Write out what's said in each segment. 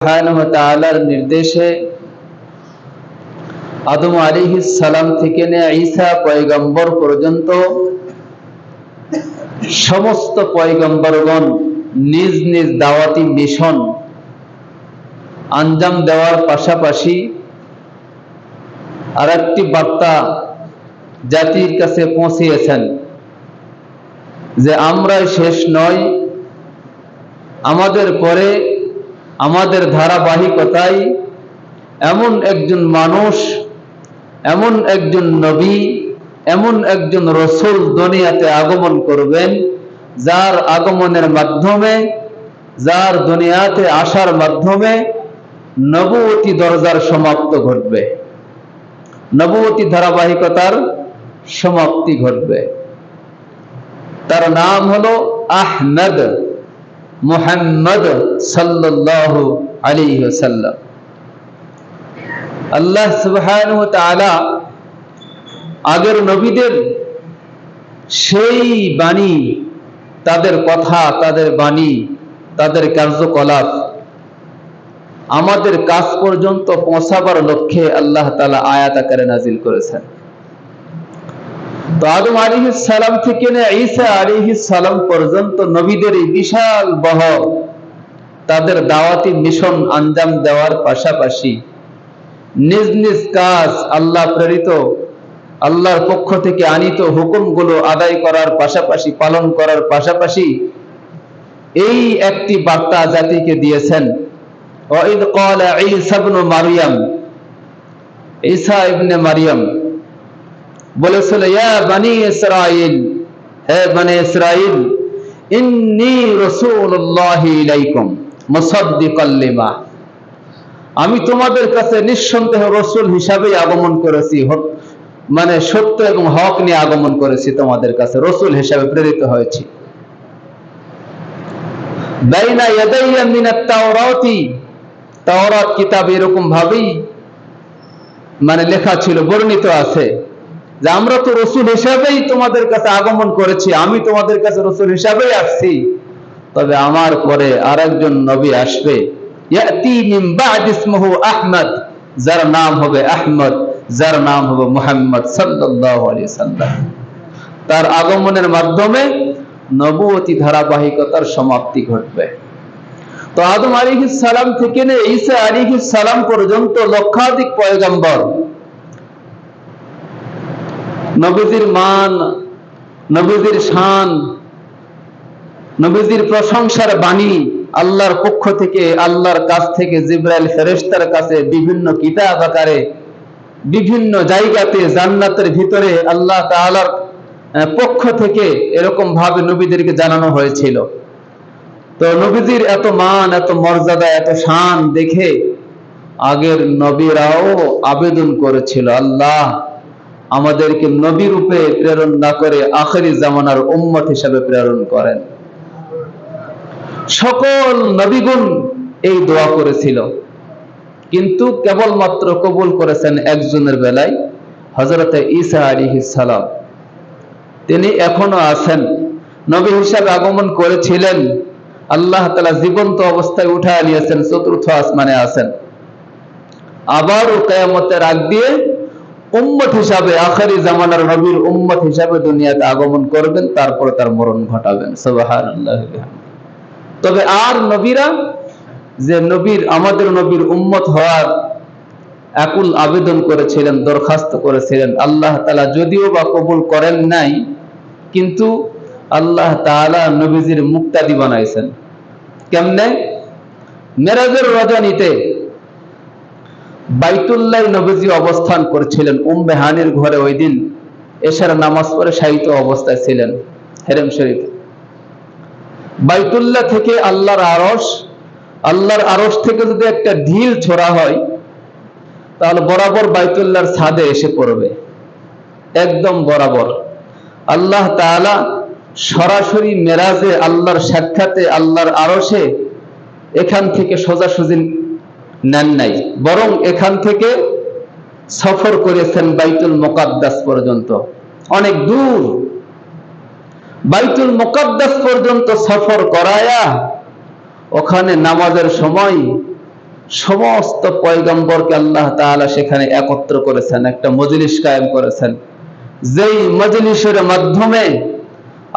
সুবহানাহু ওয়া তাআলার নির্দেশে আদম আলাইহিস সালাম থেকে নিয়ে ঈসা পয়গম্বর পর্যন্ত সমস্ত পয়গম্বরগণ নিজ নিজ দাওয়াতি মিশন আঞ্জাম দেওয়ার পাশাপাশি আরেকটি বার্তা জাতির কাছে পৌঁছিয়েছেন যে আমরাই শেষ নয়, আমাদের পরে আমাদের ধারাবাহিকতায় এমন একজন মানুষ, এমন একজন নবী, এমন একজন রসূল দুনিয়াতে আগমন করবেন, যার আগমনের মাধ্যমে, যার দুনিয়াতে আসার মাধ্যমে নবুয়তি দরজার সমাপ্ত ঘটবে, নবুয়তি ধারাবাহিকতার সমাপ্তি ঘটবে। তার নাম হলো আহমদ, মুহাম্মদ সাল্লাল্লাহু আলাইহি ওয়াসাল্লাম। আল্লাহ সুবহানাহু ওয়া তাআলা আগের নবীদের সেই বাণী, তাদের কথা, তাদের বাণী, তাদের কার্যকলাপ আমাদের কাছ পর্যন্ত পৌঁছাবার লক্ষ্যে আল্লাহ তাআলা আয়াত আকারে নাজিল করেছেন। তো আদম আলাইহিস সালাম থেকে ঈসা আলাইহিস সালাম পর্যন্ত নবীদের এই বিশাল বহর তাদের দাওয়াতি মিশন আঞ্জাম দেওয়ার পাশাপাশি নিজ নিজ কাজ আল্লাহ প্রেরিত, আল্লাহর পক্ষ থেকে আনিত হুকুমগুলো আদায় করার পাশাপাশি, পালন করার পাশাপাশি এই একটি বার্তা জাতিকে দিয়েছেন। ওয়াইদ ক্বালা ঈসা ইবনে মারইয়াম, ঈসা ইবনে মারইয়াম বলেছিল, ইয়া বনি ইসরাইল, হে বনি ইসরাইল, ইন্নী রাসূলুল্লাহি ইলাইকুম মুসাদ্দিকাল লিমা, আমি তোমাদের কাছে নিঃসন্দেহ রাসূল হিসাবে আগমন করেছি, মানে সত্য এবং হক নিয়ে আগমন করেছি, তোমাদের কাছে রাসূল হিসাবে প্রেরিত হয়েছি। বাইনা ইয়াদাইয়া মিনাত তাওরাতি, তাওরাত কিতাবে এরকম ভাবেই মানে লেখা ছিল, বর্ণিত আছে যে আমরা তো রাসূল হিসাবেই তোমাদের কাছে আগমন করেছি, আমি তোমাদের কাছে রাসূল হিসাবেই আসছি, তবে আমার পরে আরেকজন নবী আসবে, ইয়াতি মিন বা'দ ইসমুহু আহমদ, যার নাম হবে আহমদ, যার নাম হবে মুহাম্মদ সাল্লাল্লাহু আলাইহি সাল্লাম। তার আগমনের মাধ্যমে নবুয়তি ধারাবাহিকতার সমাপ্তি ঘটবে। তো আদম আলাইহিস সালাম থেকে নিয়ে ঈসা আলাইহিস সালাম পর্যন্ত লক্ষাধিক পয়গম্বর নবীদের মান, নবীদের শান, নবীদের প্রশংসার বাণী আল্লাহর পক্ষ থেকে, আল্লাহর কাছ থেকে জিবরাইল ফেরেশতার কাছে বিভিন্ন কিতাব আকারে বিভিন্ন জায়গাতে জান্নাতের ভিতরে আল্লাহ তাআলার পক্ষ থেকে এরকম ভাবে নবীদেরকে জানানো হয়েছিল। তো নবীদের এত মান, এত মর্যাদা, এত শান দেখে আগের নবীরাও আবেদন করেছিল, আল্লাহ আমাদেরকে নবী রূপে প্রেরণ না করে আখিরি জামানার উম্মত হিসেবে প্রেরণ করেন। সকল নবীগণ এই দোয়া করেছিল, কিন্তু কেবলমাত্র কবুল করেছেন একজনের বেলায়, হযরত ঈসা আলাইহিস সালাম। তিনি এখনো আছেন, নবী হিসেবে আগমন করেছিলেন, আল্লাহ তাআলা জীবন্ত অবস্থায় উঠায় নিয়েছেন, চতুর্থ আসমানে আছেন, আবারও কিয়ামতের আগ দিয়ে উম্মত হিসাবে, আখিরি জামানার নবীর উম্মত হিসাবে দুনিয়াতে আগমন করবেন, তারপর তার মরণ ঘটাবেন। সুবহানাল্লাহ। তবে আর নবীরা যে নবীর, আমাদের নবীর উম্মত হওয়ার আকুল আবেদন করেছিলেন, দরখাস্ত করেছিলেন, আল্লাহ তাআলা যদিও বা কবুল করেন নাই, কিন্তু আল্লাহ তাআলা নবীজির মুক্তাদি বানাইছেন। কেমনে? মেরাজের রজনীতে বাইতুল্লাহ নবীজি অবস্থান করছিলেন, উম্মে হানির ঘরে ওই দিন এশার নামাজ পড়ে শায়িত অবস্থায় ছিলেন হেরেম শরীফ। বাইতুল্লাহ থেকে আল্লাহর আরশ, আল্লাহর আরশ থেকে যদি একটা ঢিল ছোড়া হয় তাহলে বরাবর বাইতুল্লাহর ছাদে এসে পড়বে, একদম বরাবর। আল্লাহ তাআলা সরাসরি মেরাজে আল্লাহর সাক্ষাতে আল্লাহর আরশে এখান থেকে সোজাসুজি নেন নাই, বরং এখান থেকে সফর করেছেন বাইতুল মুকাদ্দাস পর্যন্ত, অনেক দূর। বাইতুল মুকাদ্দাস পর্যন্ত সফর করায়া ওখানে নামাজের সময় সমস্ত পয়গম্বরকে আল্লাহ তাআলা সেখানে একত্র করেছেন, একটা মজলিস কায়েম করেছেন, যেই মজলিসের মাধ্যমে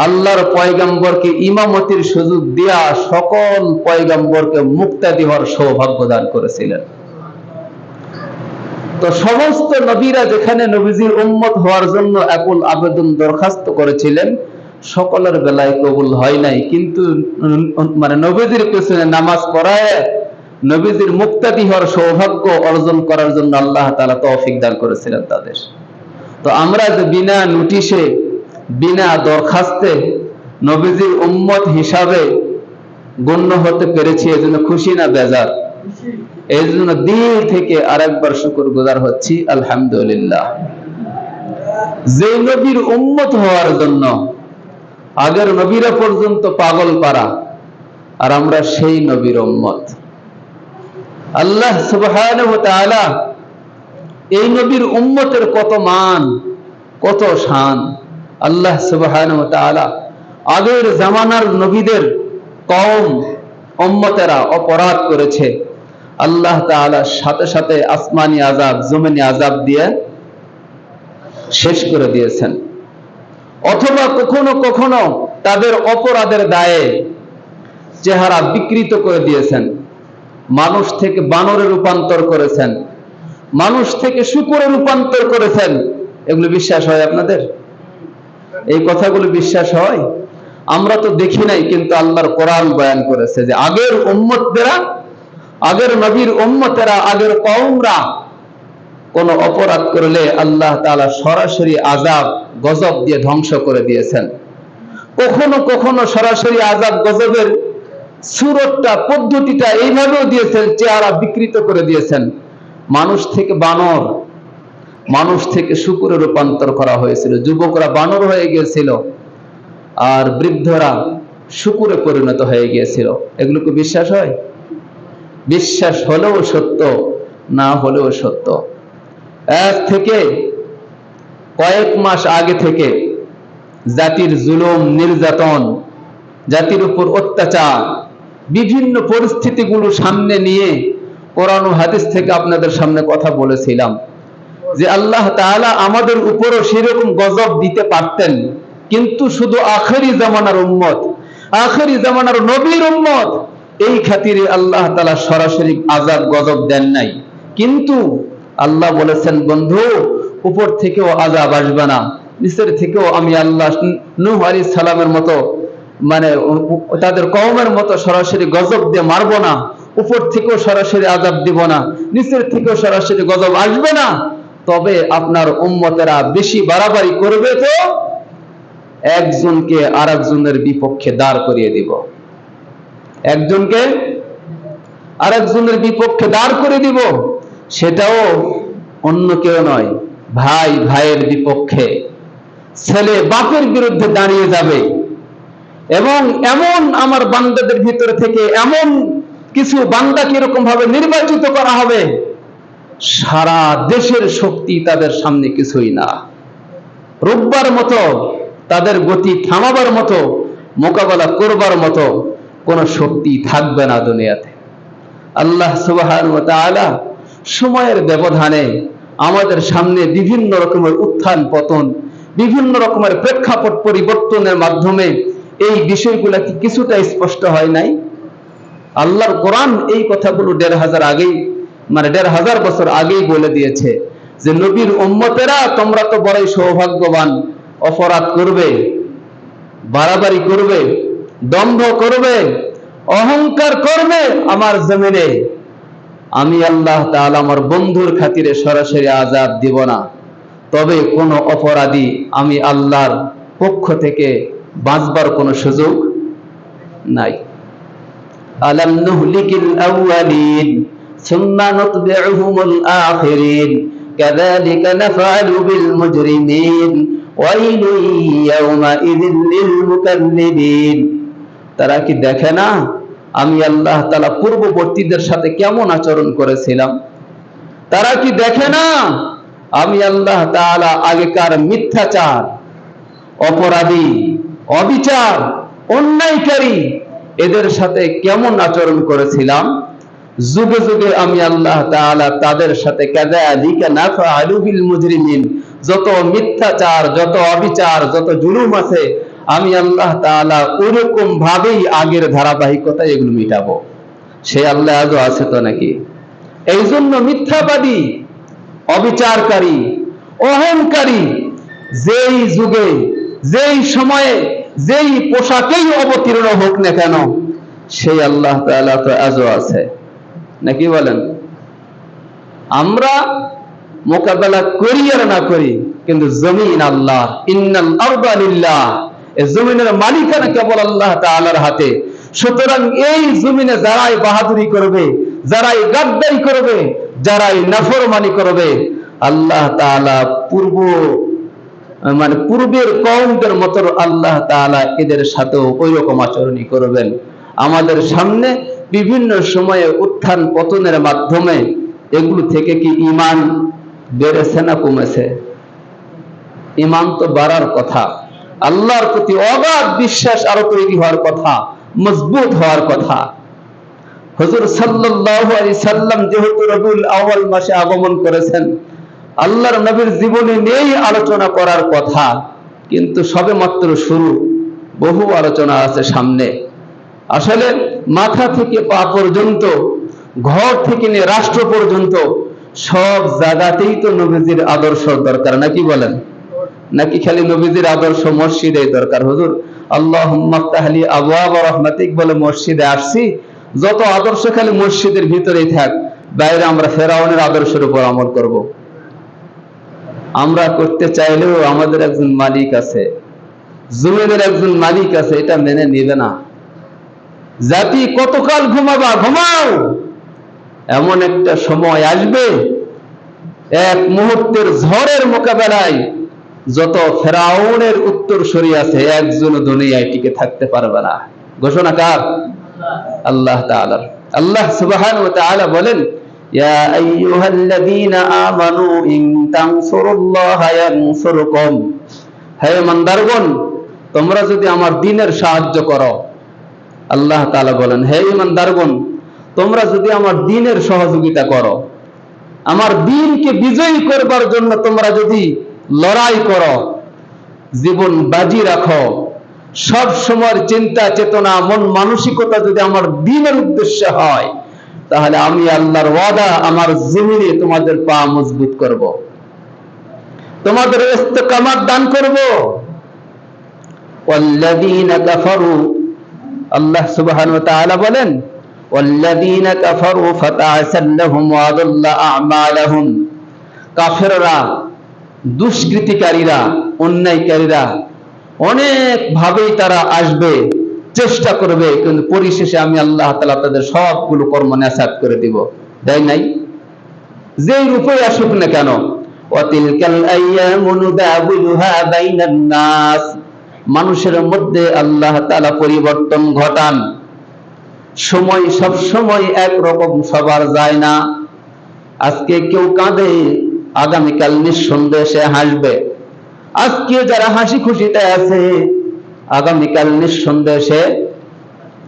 আল্লাহর পয়গম্বরকে ইমামতির সুযোগ দিয়া সকল পয়গম্বরকে মুক্তাদি হওয়ার সৌভাগ্য দান করেছিলেন। তো সমস্ত নবীরা যেখানে নবীজির উম্মত হওয়ার জন্য আকুল আবেদন দরখাস্ত করেছিলেন, সকলের বেলায় কবুল হয় নাই, কিন্তু নবীজির পেছনে নামাজ পড়ায় নবীজির মুক্তাদি হওয়ার সৌভাগ্য অর্জন করার জন্য আল্লাহ তাআলা তৌফিক দান করেছিলেন তাদের। তো আমরা যে বিনা নোটিশে বিনা দরখাস্তে নবীজির উম্মত হিসাবে গণ্য হতে পেরেছি, এজন্য খুশি না বেজার? এই জন্য দিল থেকে আরেকবার শুকরগুজার হচ্ছি, আলহামদুলিল্লাহ। যে নবীর উম্মত হওয়ার জন্য আগের নবীরা পর্যন্ত পাগল পারা, আর আমরা সেই নবীর উম্মত। আল্লাহ সুবহানাহু ওয়া তাআলা এই নবীর উম্মতের কত মান, কত শান। আল্লাহ সুবহানাহু ওয়া তাআলা আগের জামানার নবীদের কওম উম্মতেরা অপরাধ করেছে, আল্লাহ তাআলা সাথে সাথে আসমানি আযাব, জমিনি আযাব দিয়ে শেষ করে দিয়েছেন। অথবা কখনো কখনো তাদের অপরাধের দায়ে চেহারা বিকৃত করে দিয়েছেন, মানুষ থেকে বানরে রূপান্তর করেছেন, মানুষ থেকে শূকরে রূপান্তর করেছেন। এগুলো বিশ্বাস হয় আপনাদের? এই কথাগুলো বিশ্বাস হয়? আমরা তো দেখি নাই, কিন্তু আল্লাহর কোরআন বয়ান করেছে যে আগের উম্মতরা, আগের নবীর উম্মতেরা, আগের কওমরা কোন অপরাধ করলে আল্লাহ তাআলা সরাসরি আযাব গজব দিয়ে ধ্বংস করে দিয়েছেন। কখনো কখনো সরাসরি আযাব গজবের সূরতটা, পদ্ধতিটা এইভাবেও দিয়েছেন, চেহারা বিকৃত করে দিয়েছেন। মানুষ থেকে বানর, মানুষ থেকে শূকরে রূপান্তর করা হয়েছিল, যুবকরা বানর হয়ে গিয়েছিল, আর বৃদ্ধরা শূকরে পরিণত হয়ে গিয়েছিল। এগুলোকে বিশ্বাস হয়? বিশ্বাস হলেও সত্য, না হলেও সত্য। এক থেকে কয়েক মাস আগে থেকে জাতির জুলুম, নির্যাতন, জাতির উপর অত্যাচার, বিভিন্ন পরিস্থিতিগুলো সামনে নিয়ে কোরআন ও হাদিস থেকে আপনাদের সামনে কথা বলেছিলাম যে আল্লাহ তাআলা আমাদের উপরও সেরকম গজব দিতে পারতেন, কিন্তু শুধু আখেরি জামানার উম্মত, আখেরি জামানার নবীর উম্মত, এই খাতিরে আল্লাহ তাআলা সরাসরি আযাব গজব দেন নাই। কিন্তু আল্লাহ বলেছেন, বন্ধু, উপর থেকেও আযাব আসবে না, নিচের থেকেও আমি আল্লাহ নূহ আলাইহিস সালামের মতো, তাদের কওমের মতো সরাসরি গজব দিয়ে মারবো না, উপর থেকেও সরাসরি আযাব দিব না, নিচের থেকেও সরাসরি গজব আসবে না। তবে আপনার উম্মতেরা বেশি বাড়াবাড়ি করবে তো একজনকে আরেকজনের বিপক্ষে দাঁড় করিয়ে দিব, একজনকে আরেকজনের বিপক্ষে দাঁড় করে দিব। সেটাও অন্য কেউ নয়, ভাই ভাইয়ের বিপক্ষে, ছেলে বাপের বিরুদ্ধে দাঁড়িয়ে যাবে। এবং এমন আমার বান্দাদের ভিতর থেকে এমন কিছু বান্দাকে এরকম ভাবে নির্বাচিত করা হবে, সারা দেশের শক্তি তাদের সামনে কিছুই না, রুখবার মতো, তাদের গতি থামাবার মতো, মোকাবেলা করবার মতো কোন শক্তি থাকবে না দুনিয়াতে। আল্লাহ সুবহানাহু ওয়া তাআলা সময়ের ব্যবধানে আমাদের সামনে বিভিন্ন রকমের উত্থান পতন, বিভিন্ন রকমের প্রেক্ষাপট পরিবর্তনের মাধ্যমে এই বিষয়গুলো কি কিছুটা স্পষ্ট হয় নাই? আল্লাহর কোরআন এই কথাগুলো ১৫০০ বছর আগেই বলে দিয়েছে যে নবীর উম্মতেরা তোমরা তো বড়ই সৌভাগ্যবান, অপরাধ করবে, বাড়াবাড়ি করবে, দম্ভ করবে, অহংকার করবে আমার জমিনে, আমি আল্লাহ তাআলা আমার বন্ধুর খাতিরে সরাসরি আযাব দিব না। তবে কোন অপরাধী আমি আল্লাহর পক্ষ থেকে বাঁচবার কোনো সুযোগ নাই। আলাম নুহলিকিল আউয়ালিন সুম্মা নুতবিউহুমুল আখিরিন কাযালিকা নাফআলু বিল মুজরিমিন ওয়াইলুন ইয়াওমাইযিল লিল মুকাল্লিবিন। তারা কি দেখে না আমি আল্লাহ তাআলা পূর্ববর্তীদের সাথে কেমন আচরণ করেছিলাম? তারা কি দেখে না আমি আল্লাহ তাআলা আগেকার মিথ্যাচার, অপরাধী, অবিচার, অন্যায়কারী এদের সাথে কেমন আচরণ করেছিলাম? যুগে যুগে আমি আল্লাহ তাআলা তাদের সাথে কাযালিকা নাফআলু বিল মুজরিমিন, যত মিথ্যাচার, যত অবিচার, যত জুলুম আছে, আমি আল্লাহ তাআলা ওরকম ভাবেই আগের ধারাবাহিকতা এগুলো মিটাবো। সে আল্লাহ আজও আছে তো নাকি? এই জন্য মিথ্যাবাদী, অবিচারকারী, অহংকারী যেই যুগে, যেই সময়ে, যেই পোশাকেই অবতীর্ণ হোক না কেন, সেই আল্লাহ তাআলা তো আজও আছে, নাকি বলেন? আমরা মোকাবেলা করি আর না করি, কিন্তু জমিন আল্লাহ, ইন্নাল আরদা লিল্লাহ, এই জমিনের মালিকানা কেবল আল্লাহ তাআলার হাতে। সুতরাং এই জমিনে যারাই বাহাদুরি করবে, যারাই গাদ্দারি করবে, যারাই নাফরমানি করবে, আল্লাহ তাআলা পূর্বের কওমদের মতো আল্লাহ তাআলা এদের সাথেও ওই রকম আচরণই করবেন। আমাদের সামনে বিভিন্ন সময়ে উত্থান পতনের মাধ্যমে এগুলো থেকে কি ঈমান বেড়েছে না কমেছে? ঈমান তো বাড়ার কথা, আল্লাহর প্রতি অগাধ বিশ্বাস আরো তৈরি হওয়ার কথা, মজবুত হওয়ার কথা। হুজুর সাল্লাল্লাহু আলাইহি সাল্লাম যেহেতু রবিউল আউয়াল মাসে আগমন করেছেন, আল্লাহর নবীর জীবনী নিয়েই আলোচনা করার কথা, কিন্তু সবে মাত্র শুরু, বহু আলোচনা আছে সামনে। আসলে মাথা থেকে পা পর্যন্ত, ঘর থেকে নিয়ে রাষ্ট্র পর্যন্ত সব জায়গাতেই তো নবীজির আদর্শ দরকার, নাকি বলেন? নাকি খালি নবীজির আদর্শ মসজিদে দরকার? হুজুর আল্লাহুম্মা আফতাহ লি আবওয়াব রাহমাতিক বলে মসজিদে আসছি, যত আদর্শ খালি মসজিদের ভিতরেই থাক, বাইরে আমরা ফেরাউনের আদর্শের উপর আমল করব। আমরা করতে চাইলেও আমাদের একজন মালিক আছে, জমিনের একজন মালিক আছে, এটা মেনে নেবে না। জাতি কতকাল ঘুমাবা? ঘুমাও, এমন একটা সময় আসবে, এক মুহূর্তের ঝড়ের মোকাবেলায় যত ফেরাউনের উত্তরসূরি আছে, একজন দুনিয়ায় টিকে থাকতে পারবে না। ঘোষণা কার? আল্লাহ তাআলার। আল্লাহ সুবহানাহু ওয়া তাআলা বলেন, ইয়া আইয়ুহাল্লাযীনা আমানু ইন তানসুরুল্লাহা ইয়ানসুরকুম, হে ঈমানদারগণ, তোমরা যদি আমার দ্বীনের সাহায্য করো, আল্লাহ তাআলা বলেন, হে ঈমানদারগণ, তোমরা যদি আমার দ্বীনের সহযোগিতা করো, আমার দ্বীনকে বিজয়ী করবার জন্য তোমরা যদি লড়াই করো, জীবন বাজি রাখো, সব সময় চিন্তা চেতনা মন মানসিকতা যদি আমার দ্বীনের উদ্দেশ্যে হয়, তাহলে আমি আল্লাহর ওয়াদা আমার জমিনে তোমাদের পা মজবুত করব, তোমাদের ইস্তেকামাত দান করব। ওয়াল্লাযীনা কাফারু, আল্লাহ সুবহানাহু ওয়া তাআলা বলেন, ওয়াল্লাযীনা কাফারু ফাতা'সাল লাহুম ওয়া আদাল্লা আ'মালাহুম, কাফেররা, দুষ্কৃতিকারীরা, অন্যায়কারীরা অনেক ভাবেই তারা আসবে, চেষ্টা করবে, কিন্তু পরিশেষে আমি আল্লাহ তাআলা তাদের সবগুলো কর্ম নাসাত করে দিব। দেয় নাই? যেই রূপে আসুক না কেন, ওয়া তিলকাল আইয়ামু নুদাবিলুহা বাইনান নাস, মানুষের মধ্যে আল্লাহ তাআলা পরিবর্তন ঘটান। সময় সব সময় একরকম সবার যায় না। আজকে কেউ কাঁদে, আগামীকাল নিঃসন্দেহে সে হাসবে। আজকে যারা হাসি খুশিতে আছে, আগামীকাল নিঃসন্দেহে সে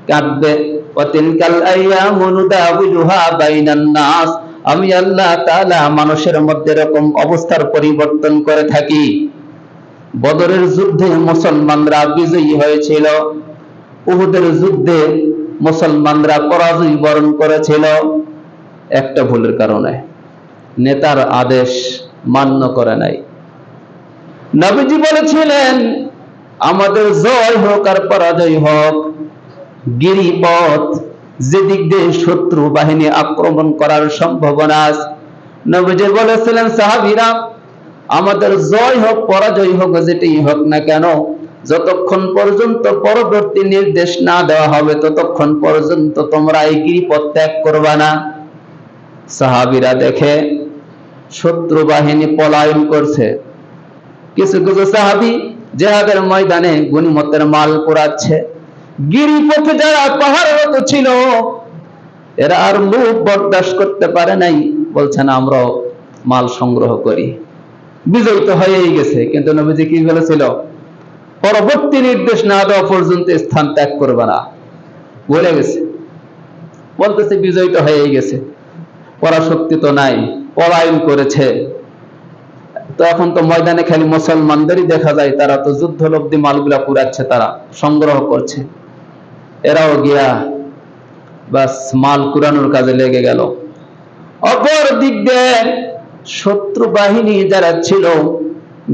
কাঁদবে। ওয়া তিলকাল আইয়ামু নুদাবিলুহা বাইনান নাস, আমি আল্লাহ তাআলা মানুষের মধ্যে এরকম অবস্থার পরিবর্তন করে থাকি। বদরের যুদ্ধে মুসলমানরা বিজয়ী হয়েছিল, উহুদের যুদ্ধে মুসলমানরা পরাজয় বরণ করেছিল একটা ভুলের কারণে, নেতার আদেশ মান্য করে নাই। নবীজি বলেছিলেন, আমাদের জয় হোক আর পরাজয় হোক, গিরিপথ যেদিক দিয়ে শত্রু বাহিনী আক্রমণ করার সম্ভাবনা আছে, নবীজি বলেছিলেন, সাহাবীরা, আমাদের জয় হোক পরাজয় হোক, যেটাই হোক না কেন, যতক্ষণ পর্যন্ত পরবর্তী নির্দেশ না দেওয়া হবে ততক্ষণ পর্যন্ত তোমরা এই গিরিপথ ত্যাগ করবা না। সাহাবীরা দেখে শত্রু বাহিনী পলায়ন করছে, কিছু কিছু সাহাবী জিহাদের ময়দানে গনিমতের মাল কুড়াচ্ছে। গিরিপথে যারা পাহাড়রত ছিল, এরা আর লোভ বরদাস্ত করতে পারে নাই, বলছেন আমরাও মাল সংগ্রহ করি। বিজয় তো হয়েই গেছে, কিন্তু নবীজি কি বলেছিল? পরবর্তী নির্দেশ না দেওয়া পর্যন্ত স্থান ত্যাগ করবে না, বলে গেছে। বলতেছে বিজয় তো হয়ে গেছে, পরাশক্তি তো নাই, পলায়ন করেছে। তো এখন তো ময়দানে খালি মুসলমানদেরই দেখা যায়, তারা তো যুদ্ধলব্ধি মালগুলা পুরাচ্ছে, তারা সংগ্রহ করছে। এরাও গিয়া বাস মাল কুরানোর কাজে লেগে গেল। অপর দিক দিয়ে শত্রু বাহিনী যারা ছিল,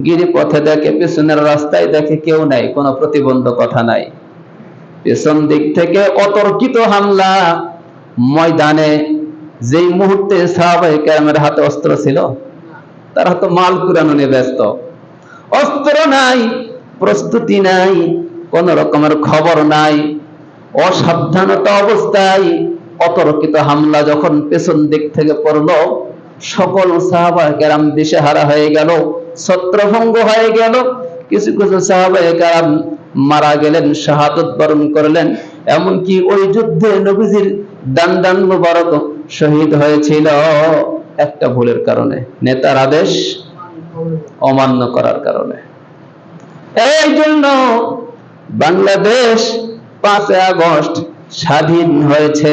গিরিপথে দেখে, পেছনের রাস্তায় দেখে কেউ নাই, কোনো প্রতিবন্ধকতা নাই। পেছন দিক থেকে অতর্কিত হামলা। ময়দানে যেই মুহূর্তে সাহাবায়ে কেরামের হাতে অস্ত্র ছিল, তারা তো মাল কুরানো নিয়ে ব্যস্ত। অস্ত্র নাই, প্রস্তুতি নাই, কোন রকমের খবর নাই। অসাবধানতা অবস্থায় অতর্কিত হামলা যখন পেছন দিক থেকে পড়লো, সকল সাহাবায়ে কেরাম দিশেহারা হয়ে গেল, ছত্রভঙ্গ হয়ে গেল। কিছু কিছু সাহাবায়ে কেরাম মারা গেলেন, শাহাদাত বরণ করলেন। এমনকি ওই যুদ্ধে নবীজির দান্দান মুবারক শহীদ হয়েছিল একটা ভুলের কারণে, নেতার আদেশ অমান্য করার কারণে। এই জন্য বাংলাদেশ 5 আগস্ট স্বাধীন হয়েছে।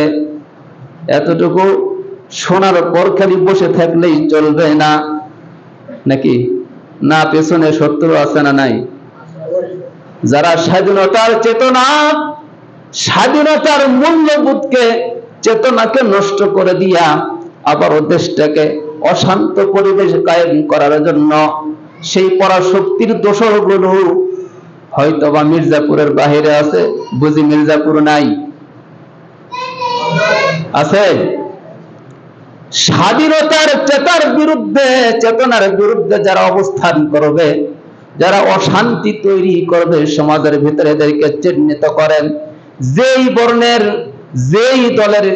এতটুকু শোনার পর খালি বসে থাকলেই চলবে না, নাকি? না, পেছনে শত্রু আছে না নাই? যারা স্বাধীনতার চেতনা, স্বাধীনতার মূল্যবোধকে, চেতনাকে নষ্ট করে দিয়া আবার দেশটাকে অশান্ত পরিবেশ কায়েম করার জন্য সেই পরাশক্তির দোসরগুলো হয়তোবা মির্জাপুরের বাহিরে আছে, বুঝি মির্জাপুর নাই? আছে? স্বাধীনতার চেতনার বিরুদ্ধে যারা অবস্থান করবে, যারা অশান্তি তৈরি করবে সমাজের ভিতরে, এদেরকে চিহ্নিত করেন। যেই বর্ণের, যেই দলের,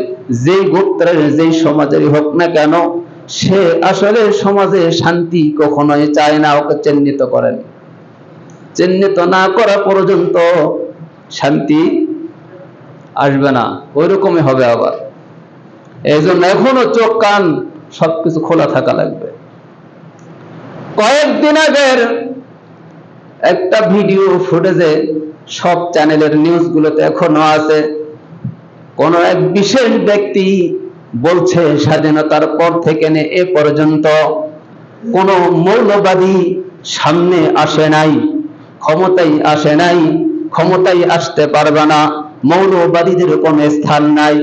যেই গোত্রের, যেই সমাজেরই হোক না কেন, সে আসলে সমাজে শান্তি কখনোই চায় না। ওকে চিহ্নিত করেন। চিহ্নিত না করা পর্যন্ত শান্তি আসবে না, ওই রকমই হবে আবার। এই জন্য এখনো চোখ কান সবকিছু খোলা থাকা লাগবে। কয়েকদিন আগের একটা ভিডিও ফুটেজে সব চ্যানেলের নিউজগুলোতে এখনো আছে। কোন এক বিশেষ ব্যক্তি বলছে, স্বাধীনতার পর থেকে এ পর্যন্ত কোন মৌলবাদী সামনে আসে নাই, ক্ষমতায় আসে নাই, ক্ষমতায় আসতে পারবে না, মৌলবাদীদের কোনো স্থান নাই।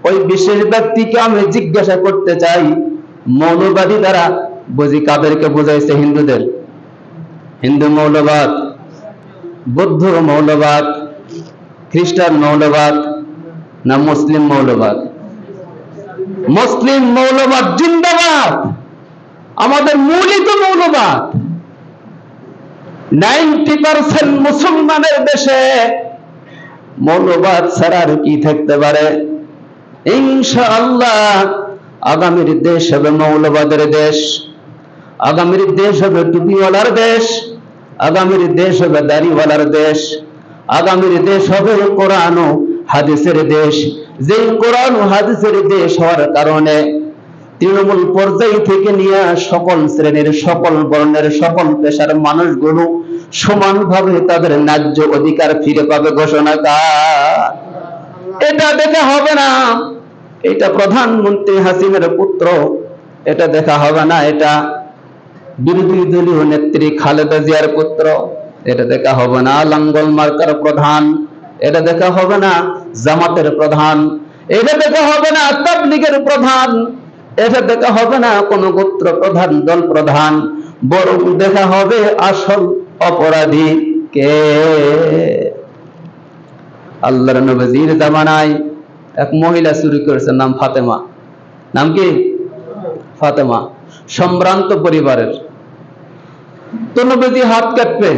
ওই বিশেষ ব্যক্তিকে আমি জিজ্ঞাসা করতে চাই, মৌলবাদী দ্বারা বুঝি কাদেরকে বোঝাইছে? হিন্দুদের? হিন্দু মৌলবাদ, বৌদ্ধ মৌলবাদ, খ্রিস্টান মৌলবাদ, না মুসলিম মৌলবাদ? মুসলিম মৌলবাদ জিন্দাবাদ। আমাদের মূলই তো মৌলবাদ। 90% মুসলমানের দেশে মৌলবাদ ছাড়া আর কি থাকতে পারে? ইনশাআল্লাহ আগামীর দেশ হবে মৌলবাদের দেশ, আগামীর দেশ হবে টুপিওয়ালার দেশ, আগামীর দেশ হবে দাড়িওয়ালার দেশ, আগামীর দেশ হবে কোরআন ও হাদিসের দেশ। যেই কোরআন ও হাদিসের দেশ হওয়ার কারণে তৃণমূল পর্যায় থেকে নিয়ে সকল শ্রেণীর, সকল বর্ণের, সকল পেশার মানুষগুলো সমানভাবে তাদের ন্যায্য অধিকার ফিরে পাবে। ঘোষণা কার? এটা দেখা হবে না এটা প্রধানমন্ত্রী হাসিনার পুত্র, এটা দেখা হবে না এটা বিরোধী দলীয় নেত্রী খালেদা জিয়ার পুত্র, এটা দেখা হবে না লাঙ্গল মার্কার প্রধান, এটা দেখা হবে না জামাতের প্রধান, এটা দেখা হবে না তাবলীগের প্রধান, এটা দেখা হবে না কোন গোত্র প্রধান, দল প্রধান, বরং দেখা হবে আসল অপরাধী কে? আল্লাহর নবীর জামানায় এক মহিলা চুরি করেছে, নাম ফাতেমা। নাম কি? ফাতেমা। সম্ভ্রান্ত পরিবারের। তো নবীজি হাত কাটবে।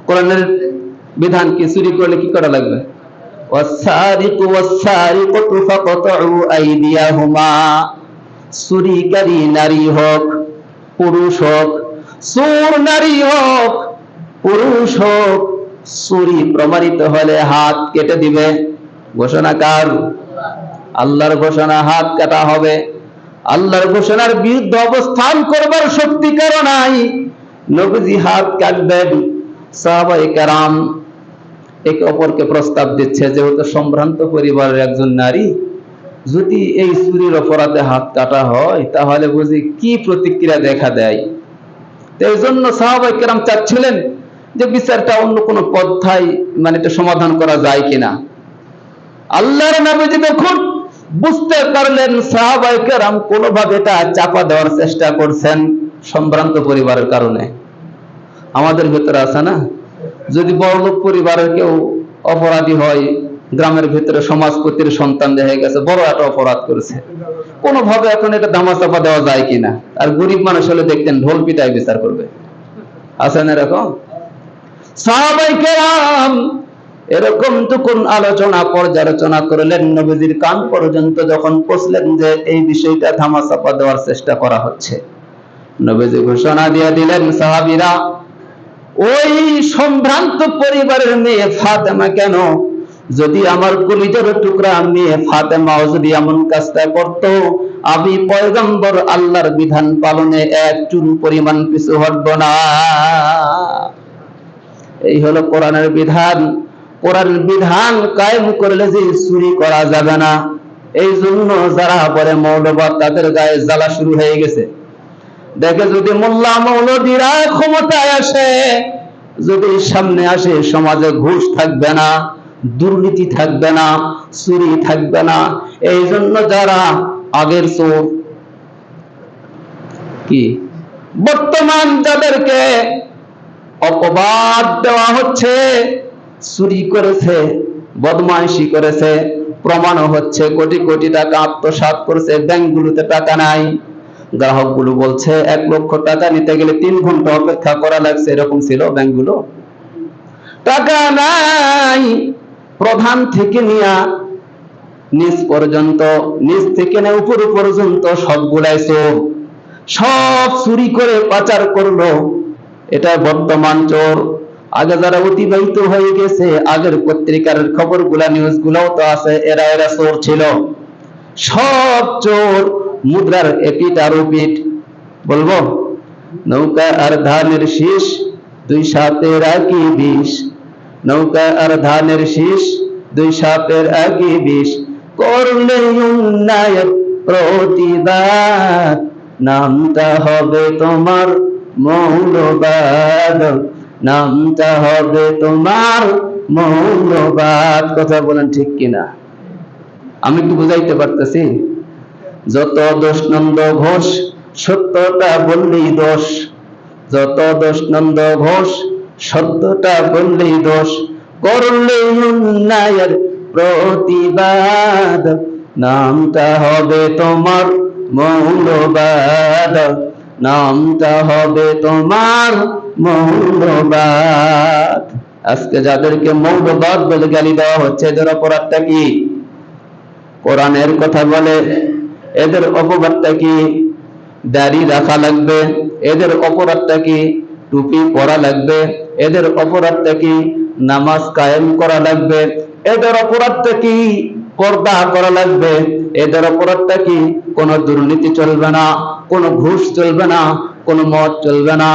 কোরআনের বিধান কি? চুরি করলে কি করা লাগবে? ওয়াসসারিকু ওয়াসসারিকাতু ফাকতাউ আইদিয়াহুমা। চুরিকারী নারী হোক, পুরুষ হোক, চোর নারী হোক, পুরুষ হোক, চুরি প্রমাণিত হলে হাত কেটে দিবে। ঘোষণা কার? আল্লাহর ঘোষণা, হাত কাটা হবে। আল্লাহর ঘোষণার বিরুদ্ধে অবস্থান করবার শক্তি কারো নাই, নবীজি হাত কাটবেন। সাহাবায়ে কেরাম একে অপরকে প্রস্তাব দিচ্ছে, যেহেতু সম্ভ্রান্ত পরিবারের একজন নারী, যদি এই চুরির অপরাধে হাত কাটা হয় তাহলে বুঝি কি প্রতিক্রিয়া দেখা দেয়। এই জন্য সাহাবায়ে কেরাম চাচ্ছিলেন যে বিচারটা অন্য কোনো পন্থায় মানে এটা সমাধান করা যায় কিনা। আল্লাহর নবী যখন বুঝতে পারলেন সাহাবায়ে কেরাম কোনোভাবে এটা চাপা দেওয়ার চেষ্টা করছেন সম্ভ্রান্ত পরিবারের কারণে। আমাদের ভেতরে আছে না, যদি বড়লোক পরিবারের কেউ অপরাধী হয়, গ্রামের ভিতরে সমাজপতির সন্তান দেখা গেছে বড় একটা অপরাধ করেছে, কোনোভাবে এখন এটা ধামাচাপা দেওয়া যায় কিনা। আর গরিব মানুষ হলে দেখতেন ঢোল পিটায় বিচার করবে, আছেন এরকম সাহাবায়ে কেরাম। এরকম যখন আলোচনা পর্যালোচনা করলেন, নবীজির কান পর্যন্ত যখন পৌঁছলেন যে এই বিষয়টা ধামাচাপা দেওয়ার চেষ্টা করা হচ্ছে, নবীজি ঘোষণা দিয়ে দিলেন, সাহাবীরা, ওই সম্ভ্রান্ত পরিবারের মেয়ে ফাতেমা কেন, যদি আমার কলিজার টুকরা মেয়ে ফাতেমাও যদি এমন কাজটা করত, আমি পয়গম্বর আল্লাহর বিধান পালনে এক চুল পরিমাণ পিছু হটব না। এই হলো কোরআনের বিধান। কোরআনের বিধান কায়েম করলে যে চুরি করা যাবে না, এই জন্য যারা বলে মৌলবাদ তাদের গায়ে জ্বালা শুরু হয়ে গেছে। দেখে যদি মোল্লা মৌলবীরা ক্ষমতায় আসে, যদি সামনে আসে, সমাজে ঘুষ থাকবে না, দুর্নীতি থাকবে না, চুরি থাকবে না। এই জন্য যারা আগের চোর কি বর্তমান যাদেরকে অপবাদ দেওয়া হচ্ছে, চুরি করেছে, বদমাইশি করেছে, প্রমাণও হচ্ছে, কোটি কোটি টাকা আত্মসাৎ করেছে, ব্যাংকগুলোতে টাকা নাই, গ্রাহকগুলো বলছে 1 লক্ষ টাকা নিতে গেলে 3 ঘন্টা অপেক্ষা করা লাগছে, এরকম ছিল ব্যাংকগুলো। টাকা নাই, প্রধান থেকে নিয়ে নিচ পর্যন্ত, নিচ থেকে নিয়ে উপর পর্যন্ত সবগুলাই চোর, সব চুরি করে পাচার করলো। এটা বর্তমান চোর। আগে যারা অতিবাহিত হয়ে গেছে, আগের পত্রিকার খবরগুলা নিউজগুলোও তো আছে, এরা চোর ছিল, সব চোর। মুদ্রার এপিট আর ওপিট বলবো, নৌকা আর ধানের শীষ 2 সাপের আগে বিষ, নৌকা আর ধানের শীষ 2 সাপের আগে বিষ, করলে উন্নয়ন প্রতিবাদ, নামটা হবে তোমার মৌলবাদ, নামটা হবে তোমার মৌলবাদ। কথা বলেন ঠিক কিনা? আমি কি বুঝাইতে পারতেছি? যত দোষ নন্দ ঘোষ, সত্যটা বললেই দোষ, যত দোষ নন্দ ঘোষ, সত্যটা বললেই দোষ, করলে উন্নয়ন প্রতিবাদ, নামটা হবে তোমার মৌলবাদ, নামটা হবে তোমার মৌলবাদ। আজকে যাদেরকে মৌলবাদ বলে গালি দেওয়া হচ্ছে, এদের অপরাধটা কি? কোরআনের কথা বলে, এদের অপরাধটা কি? দাড়ি রাখা লাগবে। এদের অপরাধটা কি? টুপি পরা লাগবে। এদের অপরাধটা কি? নামাজ কায়েম করা লাগবে। এদের অপরাধটা কি? পর্দা করা লাগবে। এদের অপরাধটা কি? কোনো দুর্নীতি চলবে না, কোনো ঘুষ চলবে না, কোনো মদ চলবে না,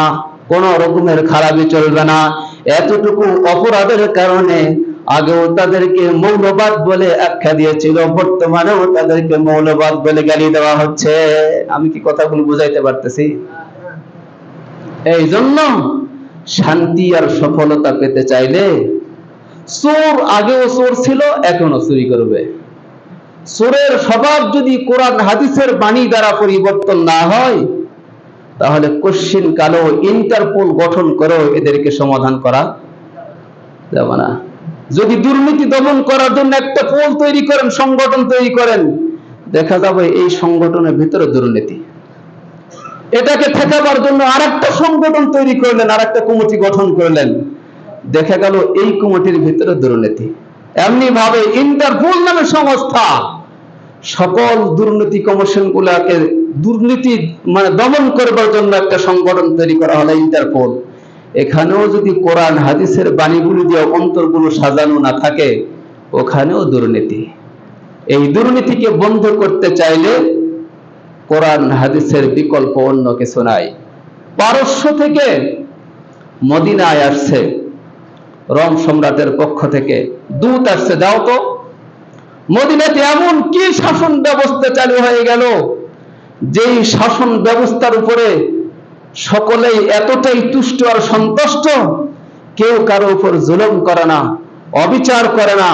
কোনো রকমের খারাপি চলবে না। এতটুকু অপরাধের কারণে আগেও তাদেরকে মৌলবাদ বলে আখ্যা দিয়েছিল, বর্তমানেও তাদেরকে মৌলবাদ বলে গালি দেওয়া হচ্ছে। আমি কি কথাগুলো বুঝাইতে পারতেছি? এই জন্য শান্তি আর সফলতা পেতে চাইলে, চোর আগেও চোর ছিল, এখনো চুরি করবে। চোরের স্বভাব যদি কোরআন হাদিসের বাণী দ্বারা পরিবর্তন না হয়, তাহলে কশ্চিন কালেও ইন্টারপোল গঠন করে এদেরকে সমাধান করা যাবে না। যদি দুর্নীতি দমন করার জন্য একটা পোল তৈরি করেন, সংগঠন তৈরি করেন, দেখা যাবে এই সংগঠনের ভিতরে দুর্নীতি। এটাকে ঠেকাবার জন্য আরেকটা সংগঠন তৈরি করলেন, আরেকটা কমিটি গঠন করলেন, দেখা গেল এই কমিটির ভিতরে দুর্নীতি। এমনি ভাবে ইন্টারপোল নামে সংস্থা সকল দুর্নীতি কমিশন গুলাকে দুর্নীতি মানে দমন করবার জন্য একটা সংগঠন তৈরি করা হলো ইন্টারপোল। এখানেও যদি কোরআন হাদিসের বাণীগুলি দিয়ে অন্তরগুলো সাজানো না থাকে, ওখানেও দুর্নীতি। এই দুর্নীতিকে বন্ধ করতে চাইলে কোরআন হাদিসের বিকল্প অন্য কিছু নাই। পারস্য থেকে মদিনায় আসছে রোম সম্রাটের পক্ষ থেকে দূত আসছে, যাও তো মদিনাতে এমন কি শাসন ব্যবস্থা চালু হয়ে গেল, যেই শাসন ব্যবস্থার উপরে সকলেই এতটাই তুষ্ট আর সন্তুষ্ট, কেউ কারো উপর জুলুম করে না, অবিচার করে না,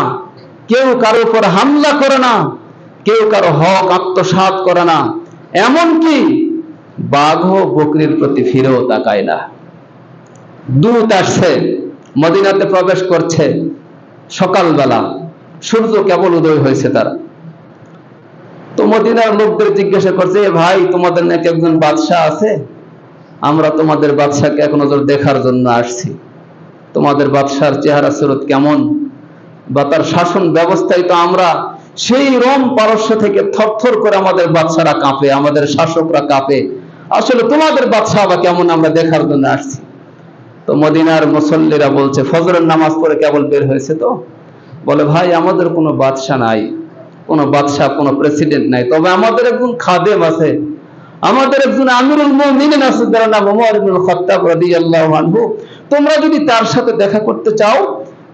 কেউ কারো উপর হামলা করে না, কেউ কারো হক আত্মসাৎ করে না, এমনকি বাঘ ও বকরির প্রতি ফিরেও তাকায় না। দূত আসছে, মদিনাতে প্রবেশ করছে সকালবেলা, সূর্য কেবল উদয় হয়েছে তারা। তো মদিনার লোকদের জিজ্ঞাসা করছে, ভাই তোমাদের নাকি একজন বাদশাহ আছে, আমরা তোমাদের বাদশাহকে এক নজর দেখার জন্য আসছি। তোমাদের বাদশার চেহারা সুরত কেমন, বা তার শাসন ব্যবস্থায় তো আমরা সেই রোম পারস্য থেকে থরথর করে আমাদের বাদশারা কাঁপে, আমাদের শাসকরা কাঁপে, আসলে তোমাদের বাদশাহ বা কেমন আমরা দেখার জন্য আসছি। তো মদিনার মুসল্লিরা বলছে, ফজরের নামাজ পড়ে কেবল বের হয়েছে, তো বলে ভাই আমাদের কোনো বাদশাহ নাই, কোনো বাদশাহ কোনো প্রেসিডেন্ট নাই, তবে আমাদের একজন খাদেম আছে, আমাদের একজন আমিরুল মুমিনিন আছে, যার নাম ওমর ইবনুল খাত্তাব রাদিয়াল্লাহু আনহু। তোমরা যদি তার সাথে দেখা করতে চাও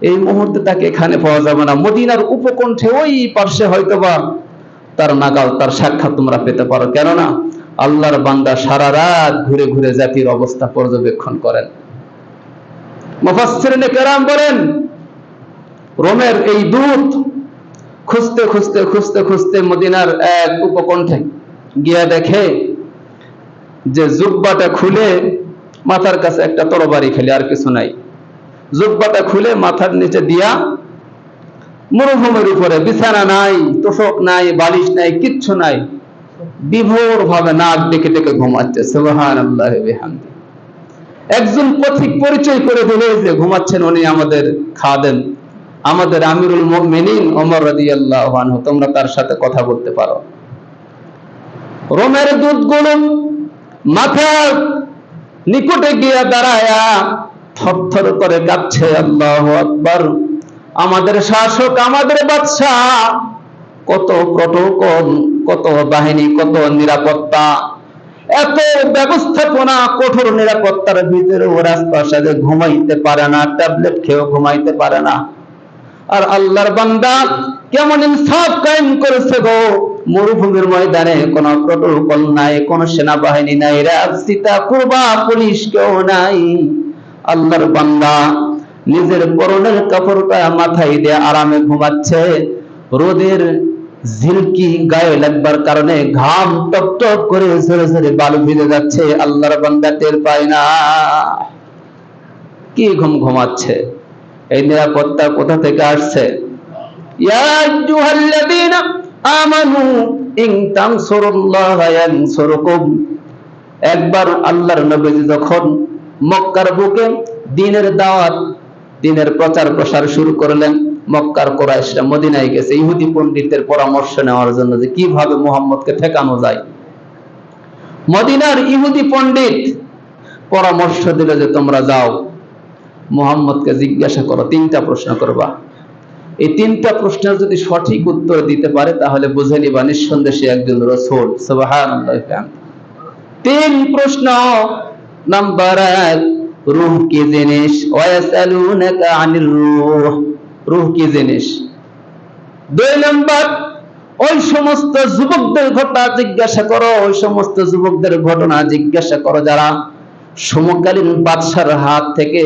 এই মুহূর্তে তাকে এখানে পাওয়া যাবে না, মদিনার উপকণ্ঠে ওই পার্শ্বে হয়তোবা তার নাগাল, তার সাক্ষাৎ তোমরা পেতে পারো। কেননা আল্লাহর বান্দা সারা রাত ঘুরে ঘুরে জাতির অবস্থা পর্যবেক্ষণ করেন। মুফাসসিরিনে কেরাম বলেন, রোমের এই দূত খুঁজতে খুঁজতে খুঁজতে খুঁজতে মদিনার এক উপকণ্ঠে গিয়া দেখে যে জুব্বাটা খুলে মাথার কাছে একটা তরবারি খালি, আর কিছু নাই। জুব্বাটা খুলে মাথার নিচে দিয়া মরুভূমির উপরে, বিছানা নাই, তোষক নাই, বালিশ নাই, কিচ্ছু নাই, বিভোর ভাবে নাক ডেকে ডেকে ঘুমাচ্ছে। সুবহানাল্লাহ বিহামদি। একজন পথিক পরিচয় করে দিল যে ঘুমাচ্ছেন উনি আমাদের খাদেম, আমাদের আমিরুল মুমিনিন ওমর রাদিয়াল্লাহু আনহু, তোমরা তার সাথে কথা বলতে পারো। রোমের দূতগুলো মাথার নিকটে গিয়া দাঁড়ায়া থরথর করে কাঁপছে। আল্লাহু আকবার। আমাদের শাসক, আমাদের বাদশাহ, কত প্রটোকল, কত বাহিনী, কত নিরাপত্তা, এত ব্যবস্থাপনা, কঠোর নিরাপত্তার ভিতরে ও রাজপ্রাসাদে ঘুমাইতে পারে না, ট্যাবলেট খেয়েও ঘুমাইতে পারে না। আর আল্লাহর বান্দা কেমন ইনসাফ কায়েম করেছে গো, মরুভূমির ময়দানে কোনো প্রটোকল নাই, কোনো সেনাবাহিনী নাই, রাজসিতা কুরবা পুলিশ কেউ নাই। আল্লাহর বান্দা নিজের পরনের কাপড়টা মাথায় দিয়ে আরামে ঘুমাচ্ছে, রোদের ঝিলকি গায়ে লাগবার কারণে ঘাম টপ টপ করে ঝরে ঝরে বালু ভিজে যাচ্ছে, আল্লাহর বান্দা টের পায় না। কি ঘুমাচ্ছে? এই নিরাপত্তা কোথা থেকে আসছে? ইয়া আইয়ুহাল্লাযীনা আমানু ইন তানসুরুল্লাহা ইয়ানসুরকুম। একবার আল্লাহর নবী যখন মক্কার বুকে দ্বীনের দাওয়াত, দ্বীনের প্রচার প্রসার শুরু করলেন, মক্কার কুরাইশরা মদিনায় গেছে ইহুদি পণ্ডিতের পরামর্শ নেওয়ার জন্য যে কিভাবে মুহাম্মদকে ঠেকানো যায়। মদিনার ইহুদি পণ্ডিত পরামর্শ দিল যে তোমরা যাও, মুহাম্মদকে জিজ্ঞাসা করো, 3টা প্রশ্ন করবা। এই 3টা প্রশ্নের যদি সঠিক উত্তর দিতে পারে তাহলে বুঝে নিবা নিঃসন্দেহে একজন রাসূল। সুবহানাল্লাহ। 3 প্রশ্ন। নাম্বার 1, রূহ কি জিনিস? ওয়ায়াসালুনাকা আনির রূহ, রূহ কি জিনিস? 2 নাম্বার, ওই সমস্ত যুবকদের ঘটনা জিজ্ঞাসা করো, ওই সমস্ত যুবকদের ঘটনা জিজ্ঞাসা করো যারা সমকালীন বাদশার হাত থেকে,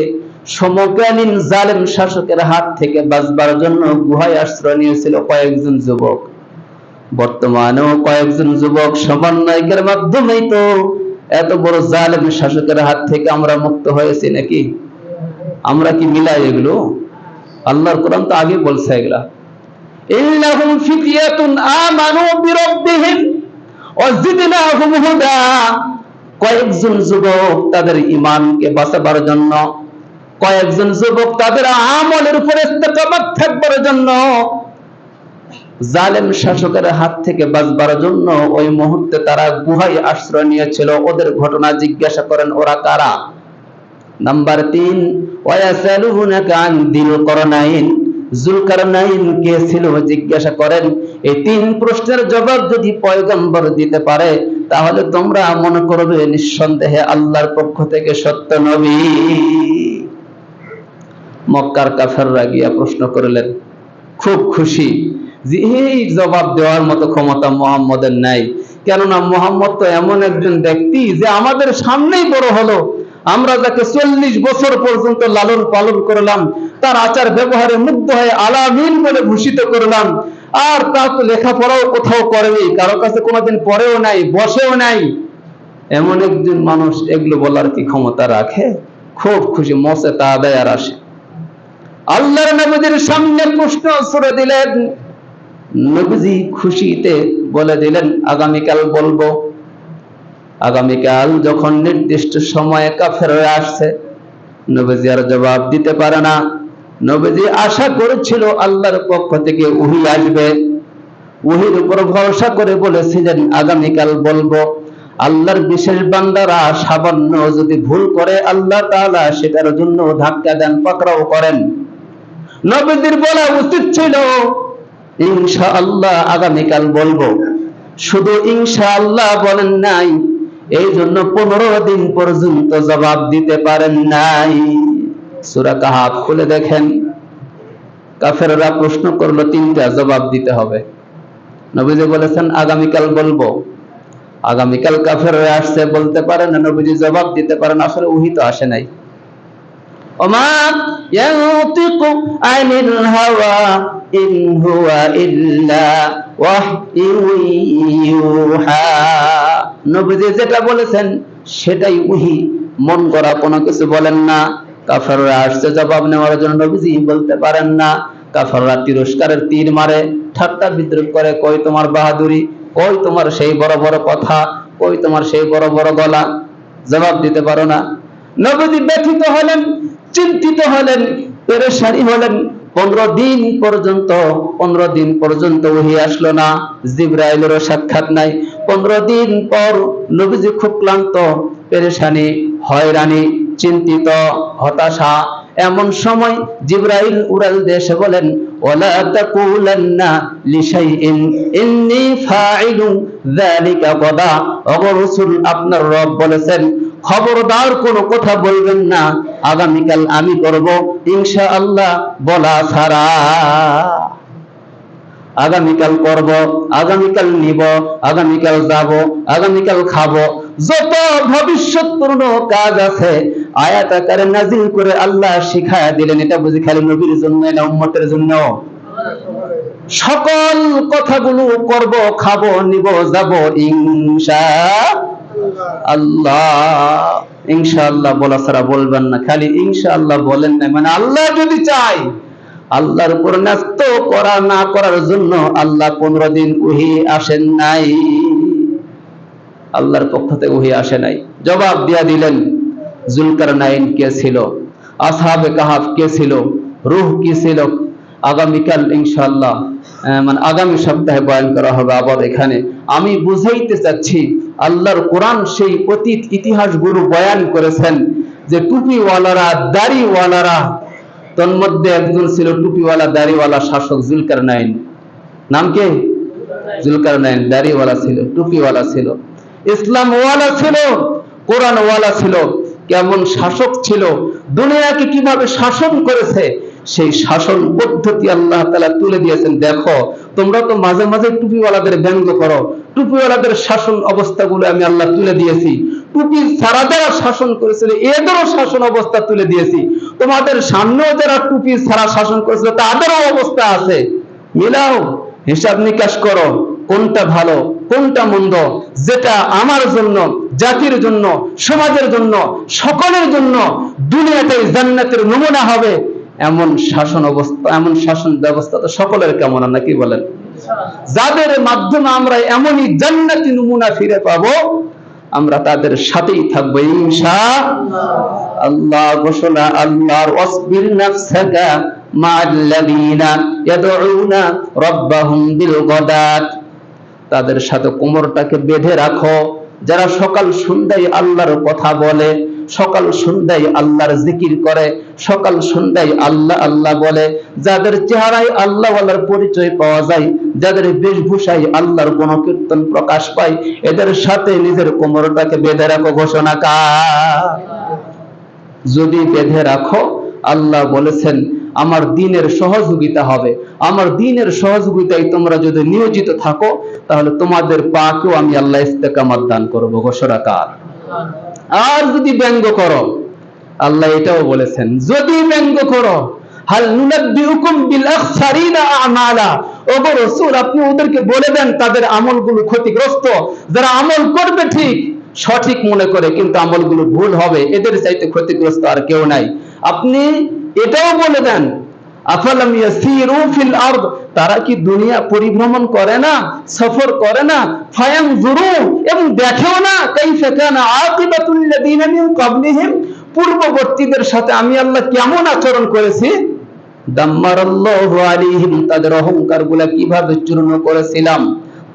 সমকালীন জালেম শাসকের হাত থেকে বাঁচবার জন্য গুহায় আশ্রয় নিয়েছিল কয়েকজন যুবক। বর্তমানেও কয়েকজন যুবক সমন্বয়কের মাধ্যমেই তো এত বড় জালেম শাসকের হাত থেকে আমরা মুক্ত হয়েছি নাকি? আমরা কি মিলাই এগুলো? আল্লাহর কোরআন তো আগে বলছে এগুলা, ইন্নাহুম ফিতয়াতুন আমানু বিরাব্বিহিম ওয়া জিদনাহুম হুদা। কয়েকজন যুবক তাদের ঈমানকে বাঁচাবার জন্য, কয়েকজন যুবক তাদের আমলের উপর ইস্তেকামত থাকবার জন্য, জালেম শাসকের হাত থেকে বাঁচবার জন্য ওই মুহূর্তে তারা গুহায় আশ্রয় নিয়েছিল। ওদের ঘটনা জিজ্ঞাসা করেন, ওরা কারা? নাম্বার 3, ওয়ায়াসালুনাকা আন যিল করনাইন, যুলকারনাইন কে ছিল জিজ্ঞাসা করেন। এই 3 প্রশ্নের জবাব যদি পয়গম্বর দিতে পারে তাহলে তোমরা মনে করবে নিঃসন্দেহে আল্লাহর পক্ষ থেকে সত্য নবী। মক্কার কাফেররা গিয়া প্রশ্ন করলেন, খুব খুশি, যে এই জবাব দেওয়ার মতো ক্ষমতা মুহাম্মদের নাই। কেননা মুহাম্মদ তো এমন একজন ব্যক্তি যে আমাদের সামনেই বড় হলো, আমরা যাকে 40 বছর পর্যন্ত লালন পালন করলাম, তার আচার ব্যবহারে মুগ্ধ হয়ে আলামিন বলে ভূষিত করলাম, আর তা তো লেখাপড়াও কোথাও করেনি, কারো কাছে কোনোদিন পড়েও নাই, বসেও নাই। এমন একজন মানুষ এগুলো বলার কি ক্ষমতা রাখে? খুব খুশি, মসে তা আদায় আর আসে। আল্লাহর নবীর সামনে প্রশ্ন ছুড়ে দিলেন, নবীজি খুশিতে বলে দিলেন আগামীকাল বলবো। আগামীকাল যখন নির্দিষ্ট সময়ে কাফেররা আসছে, নবীজি আর জবাব দিতে পারে না। নবীজি আশা করেছিল আল্লাহর পক্ষ থেকে ওহী আসবে, ওহীর উপর ভরসা করে বলেছিলেন আগামীকাল বলবো। আল্লাহর বিশেষ বান্দারা সামান্য যদি ভুল করে আল্লাহ তাআলা সেটার জন্য ধাক্কা দেন, পাকড়াও করেন। নবীজির বলা উচিত ছিল ইনশাআল্লাহ আগামীকাল বলবো, শুধু ইনশাআল্লাহ বলেন নাই, এই জন্য 15 দিন পর্যন্ত জবাব দিতে পারেন নাই। সূরা কাহাফ খুলে দেখেন, কাফেররা প্রশ্ন করলো 3টা, জবাব দিতে হবে। নবীজি বলেছেন আগামীকাল বলবো। আগামীকাল কাফেররা আসছে, বলতে পারেন না, নবীজি জবাব দিতে পারেন, আসলে ওহী তো আসে নাই। ওমা ইয়ানতিকু আনিল হাওয়া ইন হুয়া ইল্লা ওয়াহয়ুন ইউহা। নবীজি যেটা বলেছেন সেটাই ওহী, মন গড়া কোনো কিছু বলেন না। কাফেররা আসছে জবাব নেওয়ার জন্য, নবীজি বলতে পারেন না। কাফেররা তিরস্কারের তীর মারে, ঠাট্টা বিদ্রুপ করে, কই তোমার বাহাদুরি, কই তোমার সেই বড় বড় কথা, কই তোমার সেই বড় বড় গলা, জবাব দিতে পারো না। নবীজি ব্যথিত হলেন, চিন্তিত হলেন, পেরেশানি হলেন। 15 দিন পর্যন্ত ওহী আসলো না, জিবরাইলেরও সাক্ষাৎ নাই। 15 দিন পর নবীজি খুব ক্লান্ত, পেরেশানি, হয়রানি, চিন্তিত, হতাশা। এমন সময় জিবরাইল উড়াল দেশে বলেন ওয়ালা তাকুলান্না লিশাইইন ইন্নী ফাইলু যালিকা গাদা। ওগো রাসূল, আপনার রব বলেছেন খবরদার কোনো কথা বলবেন না, আগামীকাল আমি করব ইনশাআল্লাহ বলা ছাড়া। আগামীকাল করব, আগামীকাল নিব, আগামীকাল যাব, আগামীকাল খাবো, যত ভবিষ্যৎপূর্ণ কাজ আছে আয়াত আকারে নাজিল করে আল্লাহ শিখায়া দিলেন। এটা বুঝি খালি নবীর জন্য না উম্মতের জন্য? সকল কথাগুলো করব, খাবো, নিব, যাব ইনশাআল্লাহ। ইনশাআল্লাহ বলা ছাড়া বলবেন না। খালি ইনশাআল্লাহ বলেন না মানে আল্লাহ যদি চায়, আল্লাহর উপর ন্যস্ত করা না করার জন্য আল্লাহ 15 দিন ওহী আসেন নাই, আল্লাহর পক্ষ থেকে ওহী আসে নাই। জবাব দিয়া দিলেন জুলকারনাইন কে ছিল, আসহাবে কাহাফ কে ছিল, রূহ কি ছিল। আগামীকাল ইনশাআল্লাহ মানে আগামী সপ্তাহে বয়ান করা হবে আবার এখানে। আমি বুঝাইতে চাচ্ছি আল্লাহর কোরআন সেই অতীত ইতিহাসগুলো বয়ান করেছেন যে টুপিওয়ালারা, দাড়িওয়ালারা, তন্মধ্যে একজন ছিল টুপিওয়ালা দাড়িওয়ালা শাসক জুলকারনাইন। নাম কি? জুলকারনাইন। দাড়িওয়ালা ছিল, টুপিওয়ালা ছিল, ইসলামওয়ালা ছিল, কোরআনওয়ালা ছিল। কেমন শাসক ছিল, দুনিয়াকে কিভাবে শাসন করেছে সেই শাসন পদ্ধতি আল্লাহ তাআলা তুলে দিয়েছেন। দেখো, তোমরা তো মাঝে মাঝে টুপিওয়ালাদের ব্যঙ্গ করো, টুপিওয়ালাদের শাসন অবস্থাগুলো আমি আল্লাহ তুলে দিয়েছি। টুপি ছাড়া যারা শাসন করেছিল এদেরও শাসন অবস্থা তুলে দিয়েছি। তোমাদের সামনেও যারা টুপি ছাড়া শাসন করেছিল তাদেরও অবস্থা আছে। মিলাও, হিসাব নিকাশ করো, কোনটা ভালো কোনটা মন্দ, যেটা আমার জন্য, জাতির জন্য, সমাজের জন্য, সকলের জন্য দুনিয়াতে জান্নাতের নমুনা হবে এমন শাসন অবস্থা, এমন শাসন ব্যবস্থা তো সকলের কামনা, নাকি বলেন? যাদের মাধ্যমে আমরা এমনই জান্নাতি নমুনা ফিরে পাবো, আমরা তাদের সাথেই থাকবো ইনশাআল্লাহ। ঘোষণা আল্লাহর ওয়াসবির নাফসাকা মা'আল্লাযীনা ইয়াদউনা রাব্বাহুম বিল গাদাত। তাদের সাথে কোমরটাকে বেঁধে রাখো, যারা সকাল সন্ধ্যায় আল্লাহর কথা বলে, সকাল সন্ধ্যায় আল্লাহর জিকির করে, সকাল সন্ধ্যায় আল্লাহ আল্লাহ বলে, যাদের চেহারায় আল্লাহ ওয়ালার পরিচয় পাওয়া যায়, যাদের বেশভূষায় আল্লাহর গুণকীর্তন প্রকাশ পায়, এদের সাথে নিজের কোমরটাকে বেঁধে রাখো। ঘোষণা কার? যদি বেঁধে রাখো, আল্লাহ বলেছেন আমার দ্বীনের সহযোগিতা হবে। আমার দ্বীনের সহযোগিতায় তোমরা যদি নিয়োজিত থাকো তাহলে তোমাদের পাকেও আমি আল্লাহ ইস্তেকামাত দান করব। ঘোষণা কার? আর যদি ব্যঙ্গ করো, আল্লাহ এটাও বলেছেন, যদি ব্যঙ্গ করো, হাল নুনাব্বিউকুম বিল আখসারিনা আমালা, ওগো রাসূল আপনি ওদেরকে বলে দেন তাদের আমলগুলো ক্ষতিগ্রস্ত, যারা আমল করবে ঠিক সঠিক মনে করে কিন্তু আমলগুলো ভুল হবে, এদের চাইতে ক্ষতিগ্রস্ত আর কেউ নাই। আপনি এটাও বলে দেন, আফালাম ইয়াসিরু ফিল আরদ, তারা কি দুনিয়া পরিভ্রমণ করে না, সফর করে না, ফায়ানজুরু, এবং দেখেও না, কাইফা কানা আকিবাতুল লাযিনা মিন ক্বাবলিহিম, পূর্ববর্তীদের সাথে আমি আল্লাহ কেমন আচরণ করেছি, দাম্মারাল্লাহু আলাইহিম, তাদের অহংকারগুলো কিভাবে চূর্ণ করেছিলাম,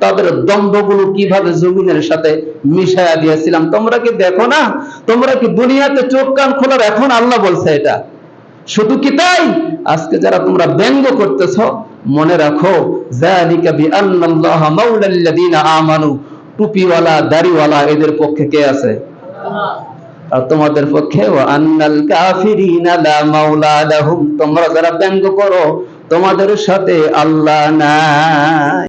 তাদের দম্ভগুলো কিভাবে জমিনের সাথে মিশায়া দিয়েছিলাম। তোমরা কি দেখো না? তোমরা কি দুনিয়াতে চোখ কান খোলার? এখন আল্লাহ বলছে এটা। শুধু কি তাই? আজকে যারা তোমরা ব্যঙ্গ করতেছো, মনে রাখো, যালিকা বিআন্নাল্লাহা মাওলাল লাযিনা আমানু, টুপিওয়ালা দাড়িওয়ালা এদের পক্ষে কে আছে? আর তোমাদের পক্ষে ওয়া আন্নাল কাফিরিনা লা মাওলা লাহুম, তোমরা যারা ব্যঙ্গ করো তোমাদের সাথে আল্লাহ নাই।